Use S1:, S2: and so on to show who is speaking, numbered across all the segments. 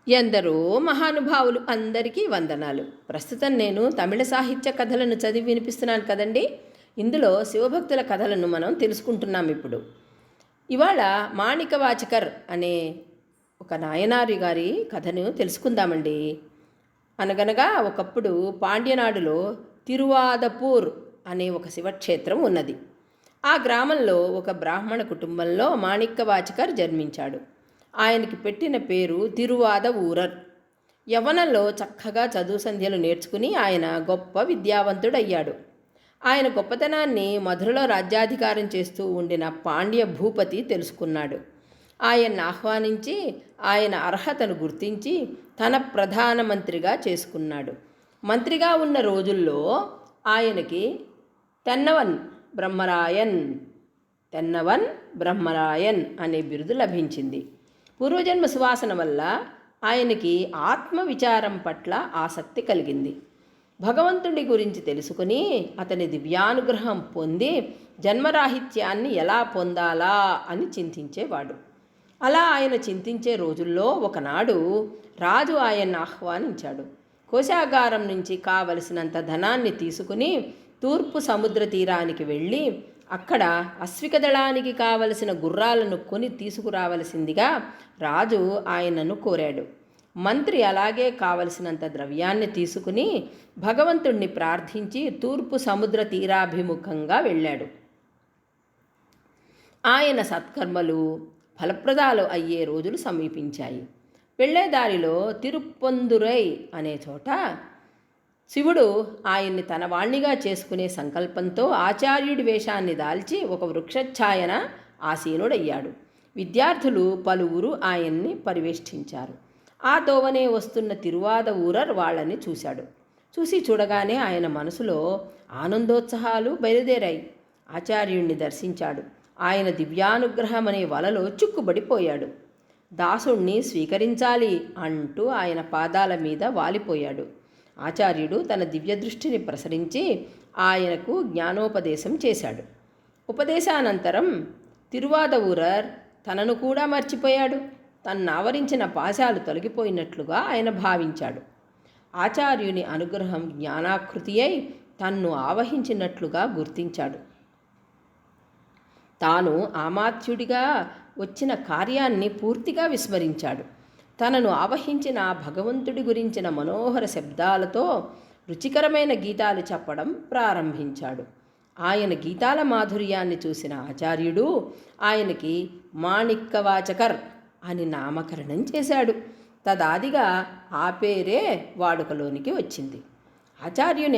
S1: ఎందరో మహానుభావులు అందరికీ వందనాలు. ప్రస్తుతం నేను తమిళ సాహిత్య కథలను చదివి వినిపిస్తున్నాను కదండి. ఇందులో శివభక్తుల కథలను మనం తెలుసుకుంటున్నాం. ఇప్పుడు ఇవాళ మాణికవాచకర్ అనే ఒక నాయనారి గారి కథను తెలుసుకుందామండి. అనగనగా ఒకప్పుడు పాండ్యనాడులో తిరువాదపూర్ అనే ఒక శివక్షేత్రం ఉన్నది. ఆ గ్రామంలో ఒక బ్రాహ్మణ కుటుంబంలో మాణిక్యవాచకర్ జన్మించాడు. ఆయనకి పెట్టిన పేరు తిరువాద ఊరర్. యవ్వనంలో చక్కగా చదువు సంధ్యలు నేర్చుకుని ఆయన గొప్ప విద్యావంతుడయ్యాడు. ఆయన గొప్పతనాన్ని మధురలో రాజ్యాధికారం చేస్తూ ఉండిన పాండ్య భూపతి తెలుసుకున్నాడు. ఆయన్ని ఆహ్వానించి ఆయన అర్హతను గుర్తించి తన ప్రధానమంత్రిగా చేసుకున్నాడు. మంత్రిగా ఉన్న రోజుల్లో ఆయనకి తెన్నవన్ బ్రహ్మరాయన్ అనే బిరుదు లభించింది. పూర్వజన్మ సువాసన వల్ల ఆయనకి ఆత్మవిచారం పట్ల ఆసక్తి కలిగింది. భగవంతుడి గురించి తెలుసుకుని అతని దివ్యానుగ్రహం పొంది జన్మరాహిత్యాన్ని ఎలా పొందాలా అని చింతించేవాడు. అలా ఆయన చింతించే రోజుల్లో ఒకనాడు రాజు ఆయన్ని ఆహ్వానించాడు. కోశాగారం నుంచి కావలసినంత ధనాన్ని తీసుకుని తూర్పు సముద్ర తీరానికి వెళ్ళి అక్కడ అశ్విక దళానికి కావలసిన గుర్రాలను కొని తీసుకురావలసిందిగా రాజు ఆయనను కోరాడు. మంత్రి అలాగే కావలసినంత ద్రవ్యాన్ని తీసుకుని భగవంతుణ్ణి ప్రార్థించి తూర్పు సముద్ర తీరాభిముఖంగా వెళ్ళాడు. ఆయన సత్కర్మలు ఫలప్రదాలు అయ్యే రోజులు సమీపించాయి. వెళ్ళేదారిలో తిరుప్పొందురై అనే చోట శివుడు ఆయన్ని తన వాణ్ణిగా చేసుకునే సంకల్పంతో ఆచార్యుడి వేషాన్ని దాల్చి ఒక వృక్షఛాయన ఆసీనుడయ్యాడు. విద్యార్థులు పలువురు ఆయన్ని పరివేష్టించారు. ఆ తోవనే వస్తున్న తిరువాద ఊరర్ వాళ్ళని చూశాడు. చూడగానే ఆయన మనసులో ఆనందోత్సాహాలు బయలుదేరాయి. ఆచార్యుణ్ణి దర్శించాడు. ఆయన దివ్యానుగ్రహం అనే వలలో చిక్కుబడిపోయాడు. దాసుణ్ణి స్వీకరించాలి అంటూ ఆయన పాదాల మీద వాలిపోయాడు. ఆచార్యుడు తన దివ్యదృష్టిని ప్రసరించి ఆయనకు జ్ఞానోపదేశం చేశాడు. ఉపదేశానంతరం తిరువాద ఊరర్ తనను కూడా మర్చిపోయాడు. తన్ను ఆవరించిన పాశాలు తొలగిపోయినట్లుగా ఆయన భావించాడు. ఆచార్యుని అనుగ్రహం జ్ఞానాకృతి అయి తన్ను ఆవహించినట్లుగా గుర్తించాడు. తాను ఆమాత్యుడిగా వచ్చిన కార్యాన్ని పూర్తిగా విస్మరించాడు. తనను ఆవహించిన భగవంతుడి గురించిన మనోహర శబ్దాలతో రుచికరమైన గీతాలు చెప్పడం ప్రారంభించాడు. ఆయన గీతాల మాధుర్యాన్ని చూసిన ఆచార్యుడు ఆయనకి మాణిక్యవాచకర్ అని నామకరణం చేశాడు. తదాదిగా ఆ పేరే వాడుకలోనికి వచ్చింది. ఆచార్యుని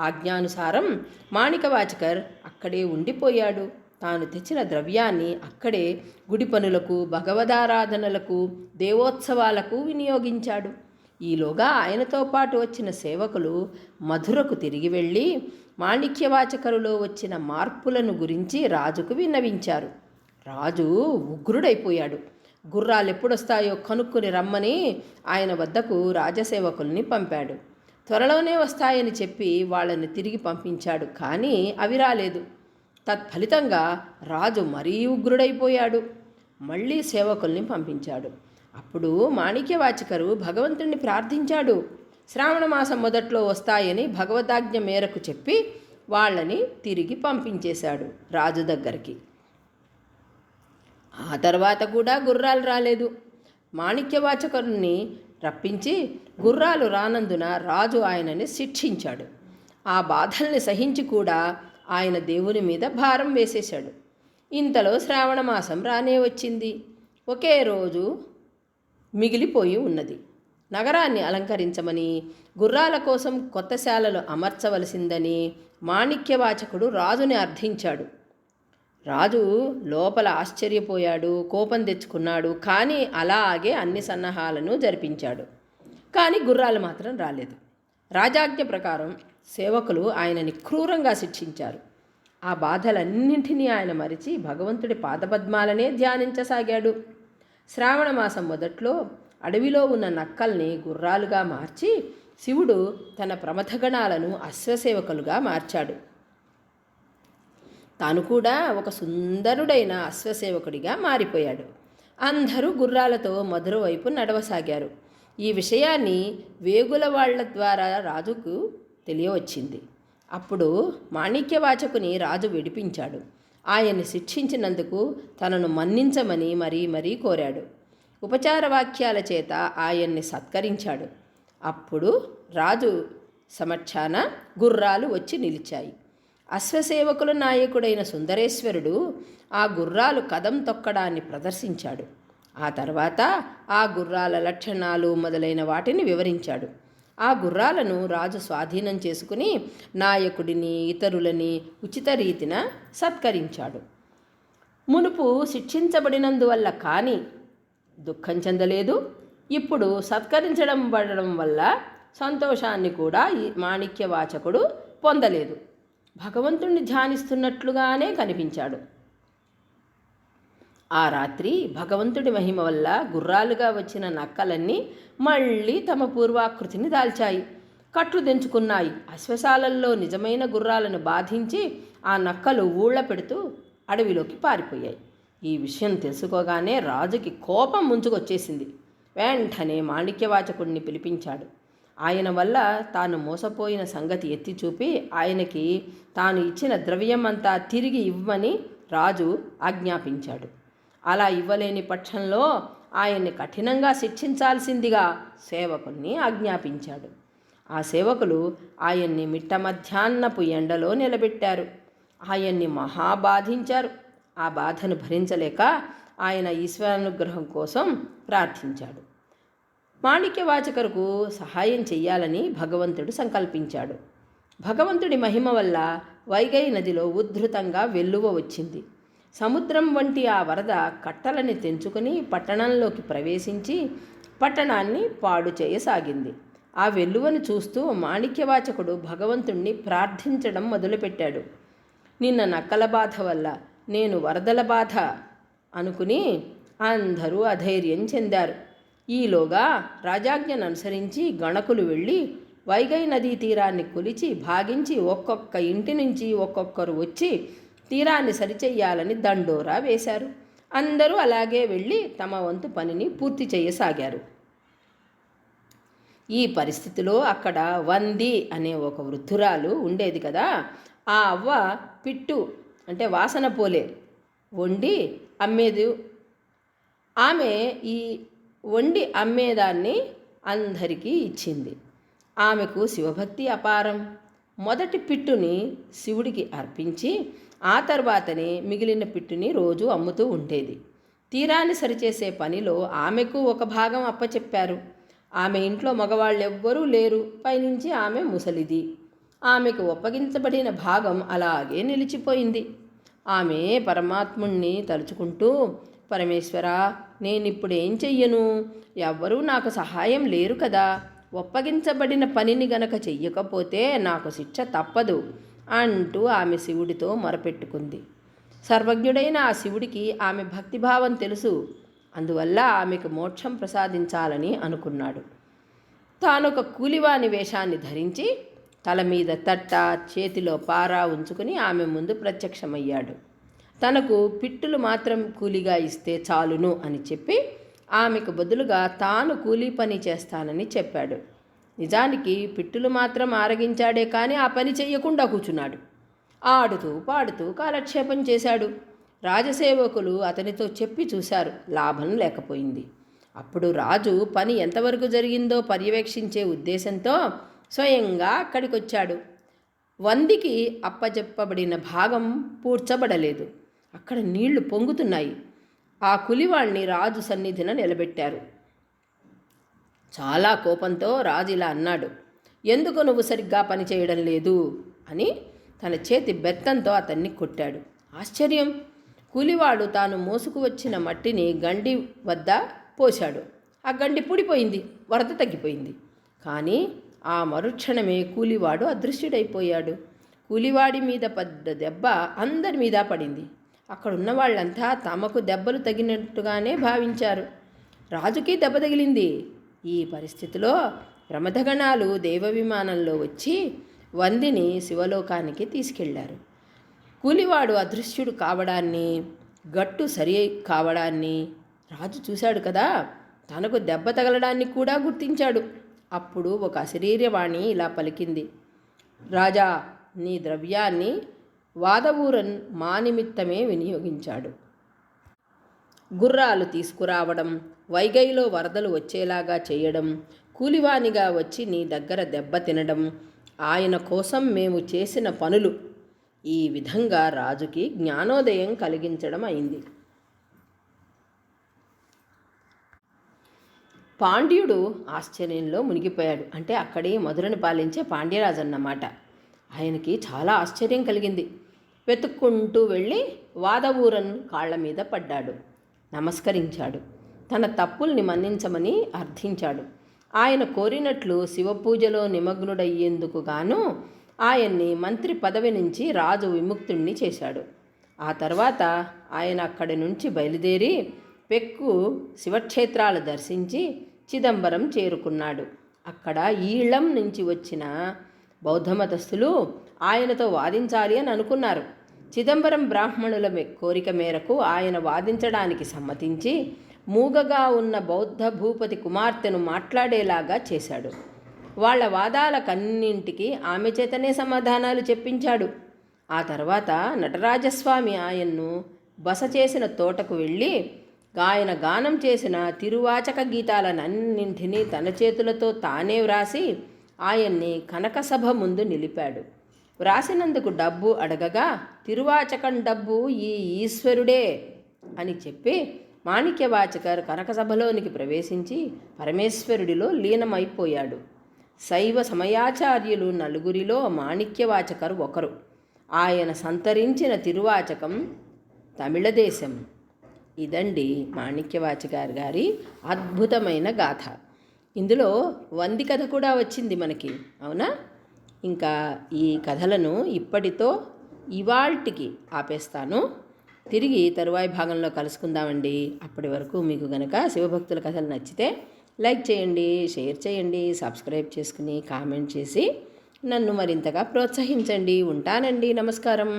S1: ఆజ్ఞానుసారం మాణిక్యవాచకర్ అక్కడే ఉండిపోయాడు. తాను తెచ్చిన ద్రవ్యాన్ని అక్కడే గుడి పనులకు, భగవదారాధనలకు, దేవోత్సవాలకు వినియోగించాడు. ఈలోగా ఆయనతో పాటు వచ్చిన సేవకులు మధురకు తిరిగి వెళ్ళి మాణిక్యవాచకరులో వచ్చిన మార్పులను గురించి రాజుకు విన్నవించారు. రాజు ఉగ్రుడైపోయాడు. గుర్రాలు ఎప్పుడొస్తాయో కనుక్కుని రమ్మని ఆయన వద్దకు రాజసేవకుల్ని పంపాడు. త్వరలోనే వస్తాయని చెప్పి వాళ్ళని తిరిగి పంపించాడు. కానీ అవి రాలేదు. తత్ఫలితంగా రాజు మరీ ఉగ్రుడైపోయాడు. మళ్ళీ సేవకుల్ని పంపించాడు. అప్పుడు మాణిక్యవాచకరు భగవంతుణ్ణి ప్రార్థించాడు. శ్రావణ మాసం మొదట్లో వస్తాయని భగవదాజ్ఞ మేరకు చెప్పి వాళ్ళని తిరిగి పంపించేశాడు రాజు దగ్గరికి. ఆ తర్వాత కూడా గుర్రాలు రాలేదు. మాణిక్యవాచకరుణ్ణి రప్పించి గుర్రాలు రానందున రాజు ఆయనని శిక్షించాడు. ఆ బాధల్ని సహించి కూడా ఆయన దేవుని మీద భారం వేసేశాడు. ఇంతలో శ్రావణ మాసం రానే వచ్చింది. ఒకే రోజు మిగిలిపోయి ఉన్నది. నగరాన్ని అలంకరించమని, గుర్రాల కోసం కొత్త శాలలు అమర్చవలసిందని మాణిక్యవాచకుడు రాజుని అర్థించాడు. రాజు లోపల ఆశ్చర్యపోయాడు, కోపం తెచ్చుకున్నాడు. కానీ అలాగే అన్ని సన్నాహాలను జరిపించాడు. కానీ గుర్రాలు మాత్రం రాలేదు. రాజాజ్ఞ ప్రకారం సేవకులు ఆయనని క్రూరంగా శిక్షించారు. ఆ బాధలన్నింటినీ ఆయన మరిచి భగవంతుడి పాదపద్మాలనే ధ్యానించసాగాడు. శ్రావణ మాసం మొదట్లో అడవిలో ఉన్న నక్కల్ని గుర్రాలుగా మార్చి శివుడు తన ప్రమథగణాలను అశ్వసేవకులుగా మార్చాడు. తాను కూడా ఒక సుందరుడైన అశ్వసేవకుడిగా మారిపోయాడు. అందరూ గుర్రాలతో మధుర వైపు నడవసాగారు. ఈ విషయాన్ని వేగుల వాళ్ళ ద్వారా రాజుకు తెలియవచ్చింది. అప్పుడు మాణిక్యవాచకుని రాజు విడిపించాడు. ఆయన్ని శిక్షించినందుకు తనను మన్నించమని మరీ మరీ కోరాడు. ఉపచార వాక్యాల చేత ఆయన్ని సత్కరించాడు. అప్పుడు రాజు సమక్షాన గుర్రాలు వచ్చి నిలిచాయి. అశ్వసేవకుల నాయకుడైన సుందరేశ్వరుడు ఆ గుర్రాలు కదం తొక్కడాన్ని ప్రదర్శించాడు. ఆ తర్వాత ఆ గుర్రాల లక్షణాలు మొదలైన వాటిని వివరించాడు. ఆ గుర్రాలను రాజు స్వాధీనం చేసుకుని నాయకుడిని ఇతరులని ఉచిత రీతిన సత్కరించాడు. మునుపు శిక్షించబడినందువల్ల కానీ దుఃఖం చెందలేదు. ఇప్పుడు సత్కరించడం పడడం వల్ల సంతోషాన్ని కూడా ఈ మాణిక్యవాచకుడు పొందలేదు. భగవంతుణ్ణి ధ్యానిస్తున్నట్లుగానే కనిపించాడు. ఆ రాత్రి భగవంతుడి మహిమ వల్ల గుర్రాలుగా వచ్చిన నక్కలన్నీ మళ్ళీ తమ పూర్వాకృతిని దాల్చాయి. కట్లు తెంచుకున్నాయి. అశ్వశాలల్లో నిజమైన గుర్రాలను బాధించి ఆ నక్కలు ఊళ్ళ పెడుతూ అడవిలోకి పారిపోయాయి. ఈ విషయం తెలుసుకోగానే రాజుకి కోపం ముంచుకొచ్చేసింది. వెంటనే మాణిక్యవాచకుడిని పిలిపించాడు. ఆయన వల్ల తాను మోసపోయిన సంగతి ఎత్తి చూపి ఆయనకి తాను ఇచ్చిన ద్రవ్యం అంతా తిరిగి ఇవ్వమని రాజు ఆజ్ఞాపించాడు. అలా ఇవ్వలేని పక్షంలో ఆయన్ని కఠినంగా శిక్షించాల్సిందిగా సేవకుల్ని ఆజ్ఞాపించాడు. ఆ సేవకులు ఆయన్ని మిట్ట మధ్యాహ్నపు ఎండలో నిలబెట్టారు. ఆయన్ని మహాబాధించారు. ఆ బాధను భరించలేక ఆయన ఈశ్వరానుగ్రహం కోసం ప్రార్థించాడు. మాణిక్యవాచకులకు సహాయం చెయ్యాలని భగవంతుడు సంకల్పించాడు. భగవంతుడి మహిమ వల్ల వైగై నదిలో ఉద్ధృతంగా వెల్లువ వచ్చింది. సముద్రం వంటి ఆ వరద కట్టలని తెంచుకుని పట్టణంలోకి ప్రవేశించి పట్టణాన్ని పాడు చేయసాగింది. ఆ వెల్లువను చూస్తూ మాణిక్యవాచకుడు భగవంతుణ్ణి ప్రార్థించడం మొదలుపెట్టాడు. నిన్న నక్కల బాధ వల్ల నేను వరదల బాధ అనుకుని అందరూ అధైర్యం చెందారు. ఈలోగా రాజాజ్ఞను అనుసరించి గణకులు వెళ్ళి వైగై నదీ తీరాన్ని కొలిచి భాగించి ఒక్కొక్క ఇంటి నుంచి ఒక్కొక్కరు వచ్చి తీరాన్ని సరిచెయ్యాలని దండోరా వేశారు. అందరూ అలాగే వెళ్ళి తమ వంతు పనిని పూర్తి చేయసాగారు. ఈ పరిస్థితిలో అక్కడ వంది అనే ఒక వృద్ధురాలు ఉండేది కదా. ఆ అవ్వ పిట్టు అంటే వాసన పోలే వండి అమ్మేది. ఆమె ఈ వండి అమ్మేదాన్ని అందరికీ ఇచ్చింది. ఆమెకు శివభక్తి అపారం. మొదటి పిట్టుని శివుడికి అర్పించి ఆ తర్వాతనే మిగిలిన పిట్టుని రోజు అమ్ముతూ ఉండేది. తీరాన్ని సరిచేసే పనిలో ఆమెకు ఒక భాగం అప్పచెప్పారు. ఆమె ఇంట్లో మగవాళ్ళెవ్వరూ లేరు. పైనుంచి ఆమె ముసలిది. ఆమెకు ఒప్పగించబడిన భాగం అలాగే నిలిచిపోయింది. ఆమె పరమాత్ముణ్ణి తలుచుకుంటూ, పరమేశ్వరా, నేనిప్పుడేం చెయ్యను? ఎవ్వరూ నాకు సహాయం లేరు కదా. ఒప్పగించబడిన పనిని గనక చెయ్యకపోతే నాకు శిక్ష తప్పదు అంటూ ఆమె శివుడితో మొరపెట్టుకుంది. సర్వజ్ఞుడైన ఆ శివుడికి ఆమె భక్తిభావం తెలుసు. అందువల్ల ఆమెకు మోక్షం ప్రసాదించాలని అనుకున్నాడు. తానొక కూలివాని వేషాన్ని ధరించి తల మీద తట్ట చేతిలో పారా ఉంచుకుని ఆమె ముందు ప్రత్యక్షమయ్యాడు. తనకు పిట్టులు మాత్రం కూలిగా ఇస్తే చాలును అని చెప్పి ఆమెకు బదులుగా తాను కూలీ పని చేస్తానని చెప్పాడు. నిజానికి పిట్టులు మాత్రం ఆరగించాడే కానీ ఆ పని చెయ్యకుండా కూర్చున్నాడు. ఆడుతూ పాడుతూ కాలక్షేపం చేశాడు. రాజసేవకులు అతనితో చెప్పి చూశారు. లాభం లేకపోయింది. అప్పుడు రాజు పని ఎంతవరకు జరిగిందో పర్యవేక్షించే ఉద్దేశంతో స్వయంగా అక్కడికొచ్చాడు. వందికి అప్పచెప్పబడిన భాగం పూడ్చబడలేదు. అక్కడ నీళ్లు పొంగుతున్నాయి. ఆ కులివాణ్ణి రాజు సన్నిధిన నిలబెట్టారు. చాలా కోపంతో రాజు ఇలా అన్నాడు, ఎందుకు నువ్వు సరిగ్గా పని చేయడం లేదు అని తన చేతి బెత్తంతో అతన్ని కొట్టాడు. ఆశ్చర్యం! కూలివాడు తాను మోసుకు వచ్చిన మట్టిని గండి వద్ద పోశాడు. ఆ గండి పూడిపోయింది. వరద తగ్గిపోయింది. కానీ ఆ మరుక్షణమే కూలివాడు అదృశ్యుడైపోయాడు. కూలివాడి మీద పడ్డ దెబ్బ అందరి మీద పడింది. అక్కడున్న వాళ్ళంతా తమకు దెబ్బలు తగినట్టుగానే భావించారు. రాజుకి దెబ్బ తగిలింది. ఈ పరిస్థితిలో ప్రమథగణాలు దేవ విమానంలో వచ్చి వందిని శివలోకానికి తీసుకెళ్లారు. కూలివాడు అదృశ్యుడు కావడాన్ని, గట్టు సరి కావడాన్ని రాజు చూశాడు కదా. తనకు దెబ్బ తగలడాన్ని కూడా గుర్తించాడు. అప్పుడు ఒక అశరీరవాణి ఇలా పలికింది, రాజా, నీ ద్రవ్యాన్ని వాదవూరన్ మా నిమిత్తమే వినియోగించాడు. గుర్రాలు తీసుకురావడం, వైగైలో వరదలు వచ్చేలాగా చేయడం, కూలివానిగా వచ్చి నీ దగ్గర దెబ్బ తినడం ఆయన కోసం మేము చేసిన పనులు. ఈ విధంగా రాజుకి జ్ఞానోదయం కలిగించడం అయింది. పాండ్యుడు ఆశ్చర్యంలో మునిగిపోయాడు. అంటే అక్కడి మధురని పాలించే పాండ్యరాజు అన్నమాట. ఆయనకి చాలా ఆశ్చర్యం కలిగింది. వెతుక్కుంటూ వెళ్ళి వాదవూరన్ కాళ్ల మీద పడ్డాడు, నమస్కరించాడు. తన తప్పుల్ని మన్నించమని అర్థించాడు. ఆయన కోరినట్లు శివపూజలో నిమగ్నుడయ్యేందుకు గాను ఆయన్ని మంత్రి పదవి నుంచి రాజు విముక్తుణ్ణి చేశాడు. ఆ తర్వాత ఆయన అక్కడి నుంచి బయలుదేరి పెక్కు శివక్షేత్రాలు దర్శించి చిదంబరం చేరుకున్నాడు. అక్కడ ఈళం నుంచి వచ్చిన బౌద్ధమతస్థులు ఆయనతో వాదించాలి అని అనుకున్నారు. చిదంబరం బ్రాహ్మణుల కోరిక మేరకు ఆయన వాదించడానికి సమ్మతించి మూగగా ఉన్న బౌద్ధ భూపతి కుమార్తెను మాట్లాడేలాగా చేశాడు. వాళ్ళ వాదాలకన్నింటికి ఆమె చేతనే సమాధానాలు చెప్పించాడు. ఆ తర్వాత నటరాజస్వామి ఆయన్ను బస చేసిన తోటకు వెళ్ళి ఆయన గానం చేసిన తిరువాచక గీతాలనన్నింటినీ తన చేతులతో తానే వ్రాసి ఆయన్ని కనకసభ ముందు నిలిపాడు. వ్రాసినందుకు డబ్బు అడగగా తిరువాచకం డబ్బు ఈ ఈశ్వరుడే అని చెప్పి మాణిక్యవాచకర్ కనకసభలోనికి ప్రవేశించి పరమేశ్వరుడిలో లీనమైపోయాడు. శైవ సమయాచార్యులు నలుగురిలో మాణిక్యవాచకర్ ఒకరు. ఆయన సంతరించిన తిరువాచకం తమిళదేశం. ఇదండి మాణిక్యవాచకర్ గారి అద్భుతమైన గాథ. ఇందులో వంది కథ కూడా వచ్చింది మనకి, అవునా? ఇంకా ఈ కథలను ఇప్పటితో ఇవాల్టికి ఆపేస్తాను. తిరిగి తరువాయి భాగంలో కలుసుకుందామండి. అప్పటి వరకు మీకు గనక శివభక్తుల కథలు నచ్చితే లైక్ చేయండి, షేర్ చేయండి, సబ్స్క్రైబ్ చేసుకుని కామెంట్ చేసి నన్ను మరింతగా ప్రోత్సహించండి. ఉంటానండి. నమస్కారం.